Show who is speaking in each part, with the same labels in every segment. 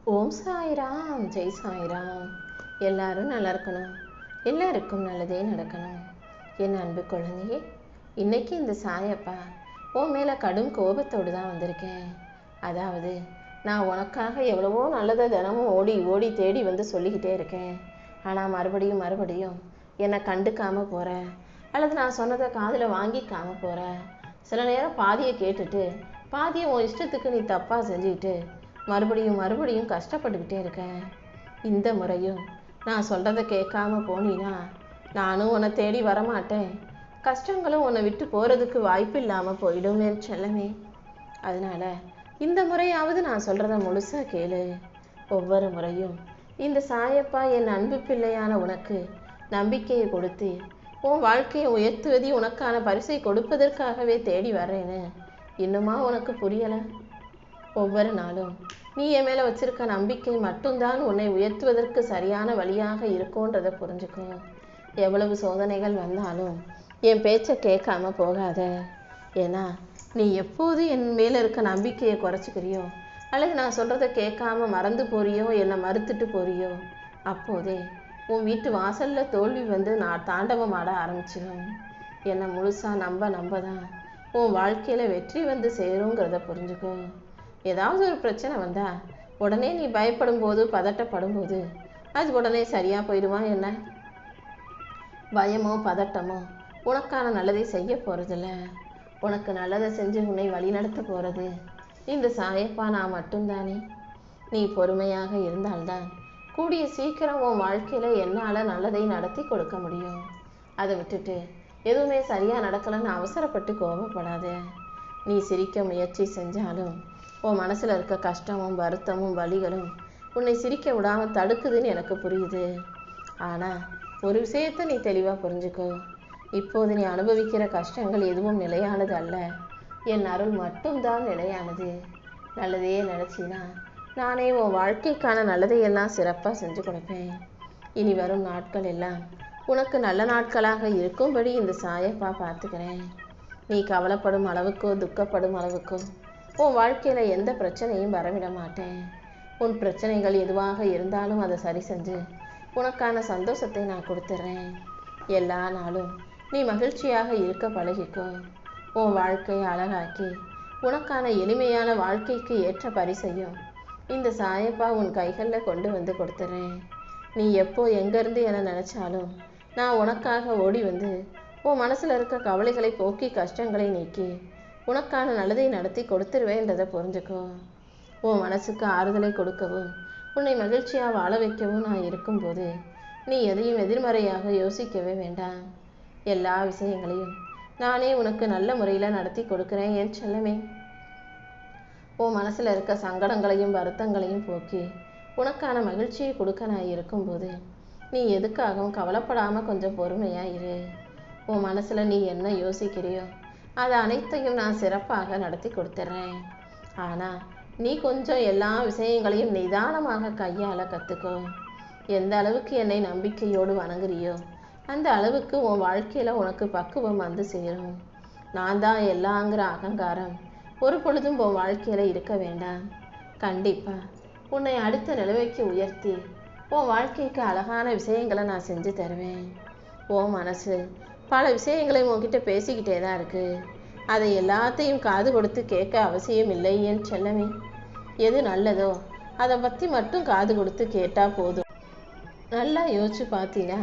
Speaker 1: ஓம் சாய்ராம், ஜெய் சாய்ராம். எல்லாரும் நல்லா இருக்கணும், எல்லாருக்கும் நல்லதே நடக்கணும். என் அன்பு குழந்தையே, இன்னைக்கு இந்த சாயப்பா உன் மேலே கடும் கோபத்தோடு தான் வந்திருக்கேன். அதாவது நான் உனக்காக எவ்வளவோ நல்லதை தினமும் ஓடி ஓடி தேடி வந்து சொல்லிக்கிட்டே இருக்கேன். ஆனால் மறுபடியும் மறுபடியும் என்னை கண்டுக்காம போகிற, அல்லது நான் சொன்னதை காதில் வாங்கிக்காம போகிற. சில நேரம் பாதியை கேட்டுட்டு பாதியை உன் இஷ்டத்துக்கு நீ தப்பாக செஞ்சுக்கிட்டு மறுபடியும் மறுபடியும் கஷ்டப்பட்டுக்கிட்டே இருக்கேன். இந்த முறையும் நான் சொல்கிறத கேட்காம போனீன்னா நானும் உன்னை தேடி வரமாட்டேன். கஷ்டங்களும் உன்னை விட்டு போகிறதுக்கு வாய்ப்பு இல்லாமல் போயிடுமே செல்லமே. அதனால் இந்த முறையாவது நான் சொல்கிறத முழுசாக கேளு. ஒவ்வொரு முறையும் இந்த சாயப்பா என் அன்பு பிள்ளையான உனக்கு நம்பிக்கையை கொடுத்து உன் வாழ்க்கையை உயர்த்துவதி உனக்கான பரிசை கொடுப்பதற்காகவே தேடி வர்றேன்னு இன்னுமா உனக்கு புரியலை? ஒவ்வொரு நாளும் நீ என் மேலே வச்சிருக்க நம்பிக்கை மட்டும்தான் உன்னை உயர்த்துவதற்கு சரியான வழியாக இருக்கும்ன்றதை புரிஞ்சுக்கோ. எவ்வளவு சோதனைகள் வந்தாலும் என் பேச்சை கேட்காம போகாத. ஏன்னா நீ எப்போது என் மேலே இருக்க நம்பிக்கையை குறைச்சிக்கிறியோ, அல்லது நான் சொல்கிறத கேட்காம மறந்து போறியோ, என்னை மறுத்துட்டு போறியோ, அப்போதே உன் வீட்டு வாசலில் தோல்வி வந்து நான் தாண்டவம் ஆட ஆரம்பிச்சிடும். என்னை முழுசாக நம்ப தான் உன் வாழ்க்கையில் வெற்றி வந்து சேருங்கிறத புரிஞ்சுக்கோ. ஏதாவது ஒரு பிரச்சனை வந்தால் உடனே நீ பயப்படும் போது, பதட்டப்படும் போது அது உடனே சரியாக போயிடுவான். என்ன பயமோ பதட்டமோ உனக்கான நல்லதை செய்ய போகிறதில்ல. உனக்கு நல்லதை செஞ்சு உன்னை வழிநடத்த போகிறது இந்த சாயப்பா நான் மட்டும்தானே. நீ பொறுமையாக இருந்தால்தான் கூடிய சீக்கிரம் உன் வாழ்க்கையில் என்னால் நல்லதை நடத்தி கொடுக்க முடியும். அதை விட்டுட்டு எதுவுமே சரியாக நடக்கலைன்னு அவசரப்பட்டு கோபப்படாத. நீ சிரிக்க முயற்சி செஞ்சாலும் உன் மனசில் இருக்க கஷ்டமும் வருத்தமும் வலிகளும் உன்னை சிரிக்க விடாமல் தடுக்குதுன்னு எனக்கு புரியுது. ஆனால் ஒரு விஷயத்தை நீ தெளிவாக புரிஞ்சுக்கோ. இப்போது நீ அனுபவிக்கிற கஷ்டங்கள் எதுவும் நிலையானது அல்ல. என் அருள் மட்டும்தான் நிலையானது. நல்லதையே நினச்சினா நானே உன் வாழ்க்கைக்கான நல்லதையெல்லாம் சிறப்பாக செஞ்சு கொடுப்பேன். இனி வரும் நாட்கள் எல்லாம் உனக்கு நல்ல நாட்களாக இருக்கும்படி இந்த சாயப்பா பார்த்துக்கிறேன். நீ கவலைப்படும் அளவுக்கோ துக்கப்படும் அளவுக்கோ உன் வாழ்க்கையில் எந்த பிரச்சனையும் வரவிட மாட்டேன். உன் பிரச்சனைகள் எதுவாக இருந்தாலும் அதை சரி செஞ்சு உனக்கான சந்தோஷத்தை நான் கொடுத்துட்றேன். எல்லா நாளும் நீ மகிழ்ச்சியாக இருக்க பழகிக்கோ. உன் வாழ்க்கையை அழகாக்கி உனக்கான எளிமையான வாழ்க்கைக்கு ஏற்ற பரிசையும் இந்த சாயப்பா உன் கைகளில் கொண்டு வந்து கொடுத்துட்றேன். நீ எப்போ எங்கேருந்து என நினச்சாலும் நான் உனக்காக ஓடி வந்து உன் மனசில் இருக்க கவலைகளை போக்கி கஷ்டங்களை நீக்கி உனக்கான நல்லதை நடத்தி கொடுத்துருவேன்றதை புரிஞ்சுக்கோ. உன் மனசுக்கு ஆறுதலை கொடுக்கவும் உன்னை மகிழ்ச்சியாக வாழ வைக்கவும் நான் இருக்கும்போது நீ எதையும் எதிர்மறையாக யோசிக்கவே வேண்டாம். எல்லா விஷயங்களையும் நானே உனக்கு நல்ல முறையில் நடத்தி கொடுக்குறேன் என் செல்லமே. உன் மனசில் இருக்க சங்கடங்களையும் வருத்தங்களையும் போக்கி உனக்கான மகிழ்ச்சியை கொடுக்க நான் இருக்கும்போது நீ எதுக்காகவும் கவலைப்படாமல் கொஞ்சம் பொறுமையாக இரு. உன் மனசில் நீ என்ன யோசிக்கிறியோ அது அனைத்தையும் நான் சிறப்பாக நடத்தி கொடுத்துட்றேன். ஆனால் நீ கொஞ்சம் எல்லா விஷயங்களையும் நிதானமாக கையாள கற்றுக்கோ. எந்த அளவுக்கு என்னை நம்பிக்கையோடு வணங்குறியோ அந்த அளவுக்கு உன் வாழ்க்கையில் உனக்கு பக்குவம் வந்து சேரும். நான் தான் எல்லாங்கிற அகங்காரம் ஒரு பொழுதும் உன் வாழ்க்கையில் இருக்க வேண்டாம். கண்டிப்பாக உன்னை அடுத்த நிலைமைக்கு உயர்த்தி உன் வாழ்க்கைக்கு அழகான விஷயங்களை நான் செஞ்சு தருவேன். உன் மனசு பல விஷயங்களை உன்கிட்ட பேசிக்கிட்டே தான் இருக்குது. அதை எல்லாத்தையும் காது கொடுத்து கேட்க அவசியம் இல்லை என் செல்லமே. எது நல்லதோ அதை பற்றி மட்டும் காது கொடுத்து கேட்டால் போதும். நல்லா யோசிச்சு பார்த்தீங்கன்னா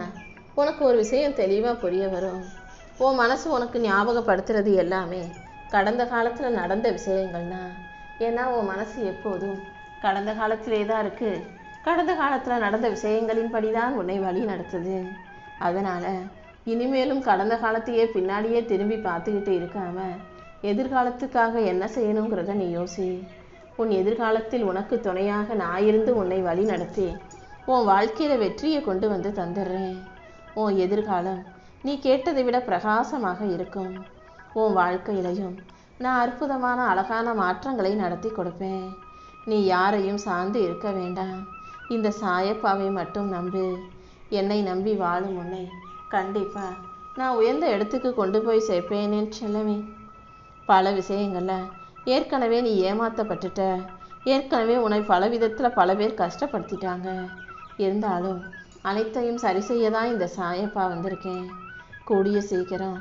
Speaker 1: உனக்கு ஒரு விஷயம் தெளிவாக புரிய வரும். உன் மனசு உனக்கு ஞாபகப்படுத்துறது எல்லாமே கடந்த காலத்தில் நடந்த விஷயங்கள் தான். ஏன்னா உன் மனசு எப்போதும் கடந்த காலத்திலே தான் இருக்குது. கடந்த காலத்தில் நடந்த விஷயங்களின் படி தான் உன்னை வழி நடத்துது. அதனால் இனிமேலும் கடந்த காலத்தையே பின்னாடியே திரும்பி பார்த்துக்கிட்டு இருக்காம எதிர்காலத்துக்காக என்ன செய்யணுங்கிறத நீ யோசி. உன் எதிர்காலத்தில் உனக்கு துணையாக நான் இருந்து உன்னை வழி நடத்தி உன் வாழ்க்கையில் வெற்றியை கொண்டு வந்து தந்துடுறேன். உன் எதிர்காலம் நீ கேட்டதை விட பிரகாசமாக இருக்கும். உன் வாழ்க்கையிலையும் நான் அற்புதமான அழகான மாற்றங்களை நடத்தி கொடுப்பேன். நீ யாரையும் சார்ந்து இருக்க வேண்டாம். இந்த சாயப்பாவை மட்டும் நம்பு. என்னை நம்பி வாழும் உன்னை கண்டிப்பாக நான் உயர்ந்த இடத்துக்கு கொண்டு போய் சேர்ப்பேனேன்னு செல்லவே. பல விஷயங்களில் ஏற்கனவே நீ ஏமாற்றப்பட்டுட்ட. ஏற்கனவே உன்னை பல விதத்தில் பல பேர் கஷ்டப்படுத்திட்டாங்க. இருந்தாலும் அனைத்தையும் சரி செய்ய தான் இந்த சாயப்பா வந்திருக்கேன். கூடிய சீக்கிரம்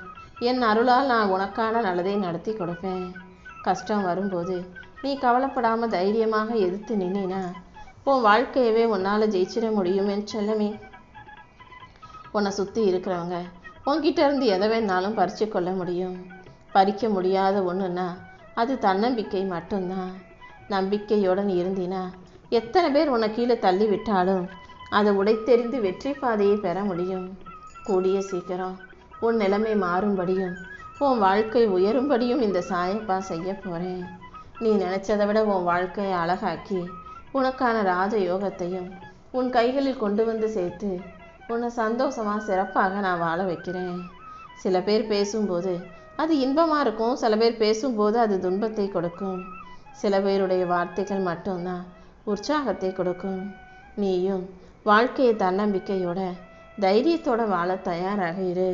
Speaker 1: என் அருளால் நான் உனக்கான நல்லதை நடத்தி கொடுப்பேன். கஷ்டம் வரும்போது நீ கவலைப்படாமல் தைரியமாக எதிர்த்து நின்னா உன் வாழ்க்கையவே உன்னால் ஜெயிச்சிட முடியும் என் செல்லமே. உன்னை சுற்றி இருக்கிறவங்க உன்கிட்ட இருந்து எதை வேணாலும் பறித்து கொள்ள முடியும். பறிக்க முடியாத ஒன்றுன்னா அது தன்னம்பிக்கை மட்டும்தான். நம்பிக்கையோடு நீ இருந்தினா எத்தனை பேர் உன்னை கீழே தள்ளி விட்டாலும் அதை உடைத்தெறிந்து வெற்றி பாதையை பெற முடியும். கூடிய சீக்கிரம் உன் நிலைமை மாறும்படியும் உன் வாழ்க்கை உயரும்படியும் இந்த சாயப்பா செய்ய போகிறேன். நீ நினச்சதை விட உன் வாழ்க்கையை அழகாக்கி உனக்கான ராஜ யோகத்தையும் உன் கைகளில் கொண்டு வந்து சேர்த்து உன்னை சந்தோஷமாக சிறப்பாக நான் வாழ வைக்கிறேன். சில பேர் பேசும்போது அது இன்பமாக இருக்கும், சில பேர் பேசும்போது அது துன்பத்தை கொடுக்கும். சில பேருடைய வார்த்தைகள் மட்டும்தான் உற்சாகத்தை கொடுக்கும். நீயும் வாழ்க்கையை தன்னம்பிக்கையோட தைரியத்தோட வாழ தயாராக இரு.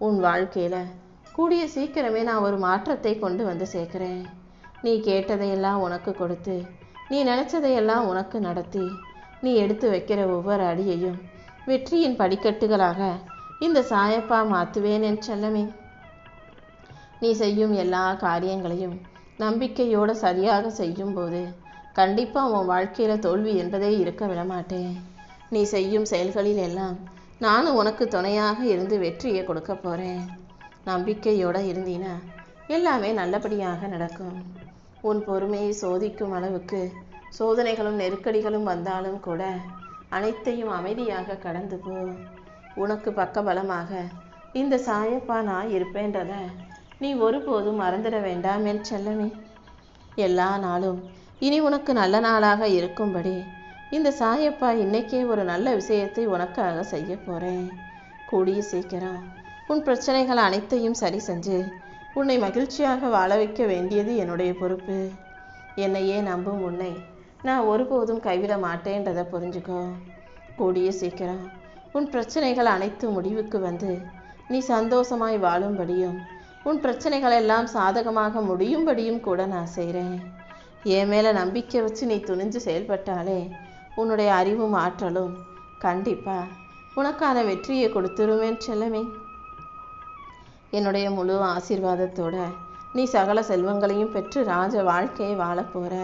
Speaker 1: உன் வாழ்க்கையில் கூடிய சீக்கிரமே நான் ஒரு மாற்றத்தை கொண்டு வந்து சேர்க்குறேன். நீ கேட்டதையெல்லாம் உனக்கு கொடுத்து நீ நினச்சதையெல்லாம் உனக்கு நடத்தி நீ எடுத்து வைக்கிற ஒவ்வொரு அடியையும் வெற்றியின் படிக்கட்டுகளாக இந்த சாயப்பா மாற்றுவேன் என் செல்லமே. நீ செய்யும் எல்லா காரியங்களையும் நம்பிக்கையோடு சரியாக செய்யும்போது கண்டிப்பாக உன் வாழ்க்கையில் தோல்வி என்பதே இருக்க விடமாட்டேன். நீ செய்யும் செயல்களில் எல்லாம் நானும் உனக்கு துணையாக இருந்து வெற்றியை கொடுக்க போகிறேன். நம்பிக்கையோடு இருந்தீனா எல்லாமே நல்லபடியாக நடக்கும். உன் பொறுமையை சோதிக்கும் அளவுக்கு சோதனைகளும் நெருக்கடிகளும் வந்தாலும் கூட அனைத்தையும் அமைதியாக கடந்து போ. உனக்கு பக்கபலமாக இந்த சாயப்பா நான் இருப்பேன்றத நீ ஒருபோதும் மறந்துட வேண்டாம் என் செல்லமே. எல்லா நாளும் இனி உனக்கு நல்ல நாளாக இருக்கும்படி இந்த சாயப்பா இன்னைக்கே ஒரு நல்ல விஷயத்தை உனக்காக செய்ய போகிறேன். கூடிய சீக்கிரம் உன் பிரச்சனைகள் அனைத்தையும் சரி செஞ்சு உன்னை மகிழ்ச்சியாக வாழ வைக்க வேண்டியது என்னுடைய பொறுப்பு. என்னையே நம்பும் உன்னை நான் ஒருபோதும் கைவிட மாட்டேன்றதை புரிஞ்சுக்கோ. கூடிய சீக்கிரம் உன் பிரச்சனைகள் அனைத்து முடிவுக்கு வந்து நீ சந்தோஷமாய் வாழும்படியும் உன் பிரச்சனைகள் எல்லாம் சாதகமாக முடியும்படியும் கூட நான் செய்கிறேன். என் மேலே நம்பிக்கை வச்சு நீ துணிஞ்சு செயல்பட்டாலே உன்னுடைய அறிவும் ஆற்றலும் கண்டிப்பாக உனக்கான வெற்றியை கொடுத்துருவேன் செல்லமே. என்னுடைய முழு ஆசீர்வாதத்தோட நீ சகல செல்வங்களையும் பெற்று ராஜ வாழ்க்கையை வாழப்போகிற.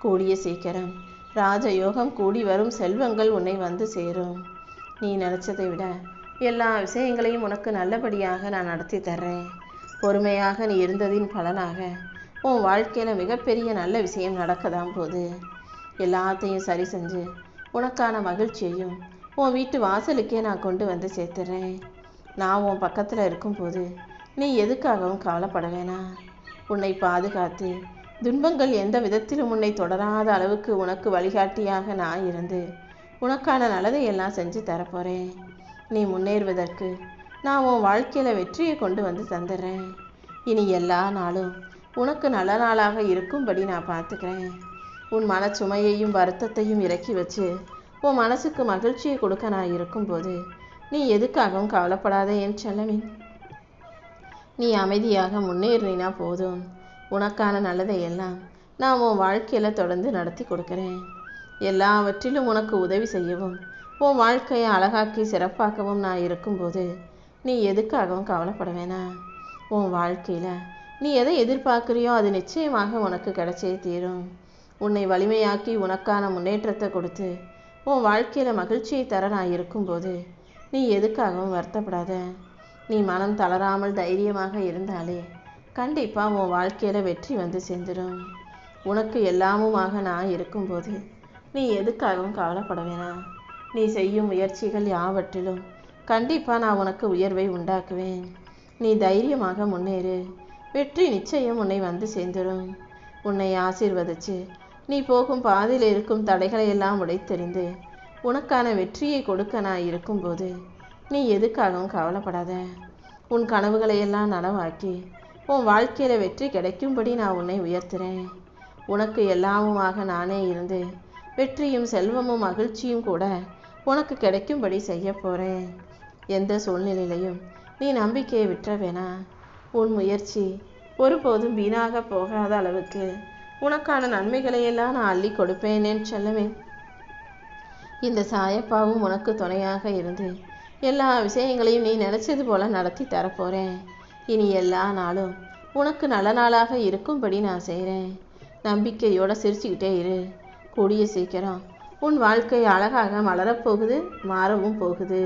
Speaker 1: கூடிய சீக்கிரம் ராஜயோகம் கூடி வரும் செல்வங்கள் உன்னை வந்து சேரும். நீ நினச்சதை விட எல்லா விஷயங்களையும் உனக்கு நல்லபடியாக நான் நடத்தி தர்றேன். பொறுமையாக நீ இருந்ததின் பலனாக உன் வாழ்க்கையில் மிகப்பெரிய நல்ல விஷயம் நடக்கதான் போகுது. எல்லாத்தையும் சரி செஞ்சு உனக்கான மகிழ்ச்சியையும் உன் வீட்டு வாசலுக்கே நான் கொண்டு வந்து சேர்த்துறேன். நான் உன் பக்கத்தில் இருக்கும்போது நீ எதுக்காகவும் கவலைப்பட வேணாம். உன்னை பாதுகாத்து துன்பங்கள் எந்த விதத்திலும் உன்னை தொடராத அளவுக்கு உனக்கு வழிகாட்டியாக நான் இருந்து உனக்கான நல்லதை எல்லாம் செஞ்சு தரப்போகிறேன். நீ முன்னேறுவதற்கு நான் உன் வாழ்க்கையில் வெற்றியை கொண்டு வந்து தந்துடுறேன். இனி எல்லா நாளும் உனக்கு நல்ல நாளாக இருக்கும்படி நான் பார்த்துக்கிறேன். உன் மனச்சுமையையும் வருத்தத்தையும் இறக்கி வச்சு உன் மனசுக்கு மகிழ்ச்சியை கொடுக்க நான் இருக்கும்போது நீ எதுக்காகவும் கவலைப்படாத என் செல்லமே. நீ அமைதியாக முன்னேறினா போதும். உனக்கான நல்லதை எல்லாம் நான் உன் வாழ்க்கையில் தொடர்ந்து நடத்தி கொடுக்குறேன். எல்லாவற்றிலும் உனக்கு உதவி செய்யவும் உன் வாழ்க்கையை அழகாக்கி சிறப்பாக்கவும் நான் இருக்கும்போது நீ எதுக்காகவும் கவலைப்பட வேணாம். உன் வாழ்க்கையில் நீ எதை எதிர்பார்க்குறியோ அது நிச்சயமாக உனக்கு கிடைச்சே தீரும். உன்னை வலிமையாக்கி உனக்கான முன்னேற்றத்தை கொடுத்து உன் வாழ்க்கையில் மகிழ்ச்சியை தர நான் இருக்கும்போது நீ எதுக்காகவும் வருத்தப்படாத. நீ மனம் தளராமல் தைரியமாக இருந்தாலே கண்டிப்பாக உன் வாழ்க்கையில் வெற்றி வந்து சேர்ந்துடும். உனக்கு எல்லாமுமாக நான் இருக்கும்போது நீ எதுக்காகவும் கவலைப்பட வேணாம். நீ செய்யும் முயற்சிகள் யாவற்றிலும் கண்டிப்பாக நான் உனக்கு உயர்வை உண்டாக்குவேன். நீ தைரியமாக முன்னேறு. வெற்றி நிச்சயம் உன்னை வந்து சேர்ந்துடும். உன்னை ஆசீர்வதிச்சு நீ போகும் பாதையில் இருக்கும் தடைகளை எல்லாம் உடைத்தெறிந்து உனக்கான வெற்றியை கொடுக்க நான் இருக்கும்போது நீ எதுக்காகவும் கவலைப்படாத. உன் கனவுகளையெல்லாம் நனவாக்கி உன் வாழ்க்கையில் வெற்றி கிடைக்கும்படி நான் உன்னை உயர்த்துறேன். உனக்கு எல்லாமுமாக நானே இருந்து வெற்றியும் செல்வமும் மகிழ்ச்சியும் கூட உனக்கு கிடைக்கும்படி செய்ய போகிறேன். எந்த சூழ்நிலையிலையும் நீ நம்பிக்கையை விட்டுற வேணாம். உன் முயற்சி ஒருபோதும் வீணாக போகாத அளவுக்கு உனக்கான நன்மைகளை எல்லாம் நான் அள்ளி கொடுப்பேனேன்னு செல்லவே. இந்த சாயப்பாவும் உனக்கு துணையாக இருந்து எல்லா விஷயங்களையும் நீ நினைச்சது போல நடத்தி தரப்போறேன். இனி எல்லா நாளும் உனக்கு நல்ல நாளாக இருக்கும்படி நான் செய்கிறேன். நம்பிக்கையோட சிரிச்சுக்கிட்டே இரு. கூடிய சீக்கிரம் உன் வாழ்க்கை அழகாக மலரப்போகுது, மாறவும் போகுது.